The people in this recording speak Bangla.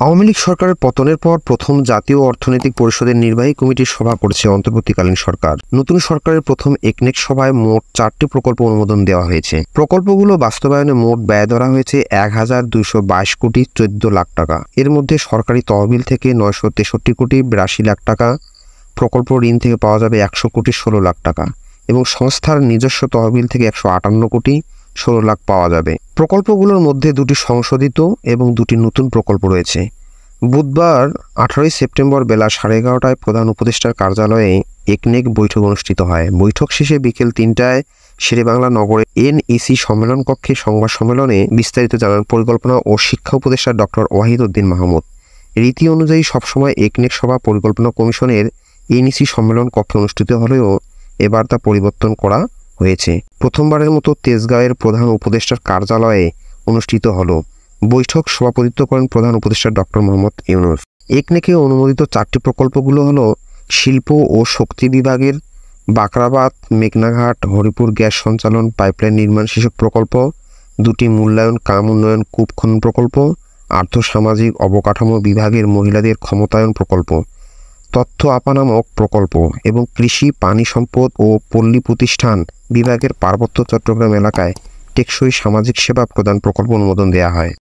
আওয়ামী লীগ সরকারের পতনের পর প্রথম জাতীয় অর্থনৈতিক পরিষদের নির্বাহী কমিটির সভা করছে অন্তর্বর্তীকালীন সরকার। নতুন সরকারের প্রথম একনেক সভায় মোট 4টি প্রকল্প অনুমোদন দেওয়া হয়েছে। প্রকল্পগুলো বাস্তবায়নে মোট ব্যয় ধরা হয়েছে ১,২২২ কোটি ১৪ লাখ টাকা। এর মধ্যে সরকারি তহবিল থেকে ৯৬৩ কোটি ৮২ লাখ টাকা, প্রকল্প ঋণ থেকে পাওয়া যাবে ১০০ কোটি ১৬ লাখ টাকা এবং সংস্থার নিজস্ব তহবিল থেকে ১৫৮ কোটি ১৬ লাখ পাওয়া যাবে। প্রকল্পগুলোর মধ্যে 2টি সংশোধিত এবং 2টি নতুন প্রকল্প রয়েছে। বুধবার 18 সেপ্টেম্বর বেলা 11:30টায় প্রধান উপদেষ্টার কার্যালয়ে একনেক বৈঠক অনুষ্ঠিত হয়। বৈঠক শেষে বিকেল 3টায় শেরেবাংলা নগরের NEC সম্মেলন কক্ষে সংবাদ সম্মেলনে বিস্তারিত জানান পরিকল্পনা ও শিক্ষা উপদেষ্টা ডক্টর ওয়াহিদ উদ্দিন মাহমুদ। রীতি অনুযায়ী সবসময় একনেক সভা পরিকল্পনা কমিশনের NEC সম্মেলন কক্ষে অনুষ্ঠিত হলেও এবার তা পরিবর্তন করা হয়েছে। প্রথমবারের মতো তেজগাঁওয়ের প্রধান উপদেষ্টার কার্যালয়ে অনুষ্ঠিত হলো। বৈঠক সভাপতিত্ব করেন প্রধান উপদেষ্টা ডক্টর মোহাম্মদ ইউনূস। একনেকে অনুমোদিত 4টি প্রকল্পগুলো হলো শিল্প ও শক্তি বিভাগের বাকরাবাদ মেঘনাঘাট হরিপুর গ্যাস সঞ্চালন পাইপলাইন নির্মাণ শীর্ষক প্রকল্প, 2টি মূল্যায়ন কাম উন্নয়ন কূপ খনন প্রকল্প, আর্থসামাজিক অবকাঠামো বিভাগের মহিলাদের ক্ষমতায়ন প্রকল্প, তথ্য আপা নামক প্রকল্প এবং কৃষি পানি সম্পদ ও পল্লী প্রতিষ্ঠান বিভাগের পার্বত্য চট্টগ্রাম এলাকায় টেকসই সামাজিক সেবা প্রদান প্রকল্প অনুমোদন দেওয়া হয়।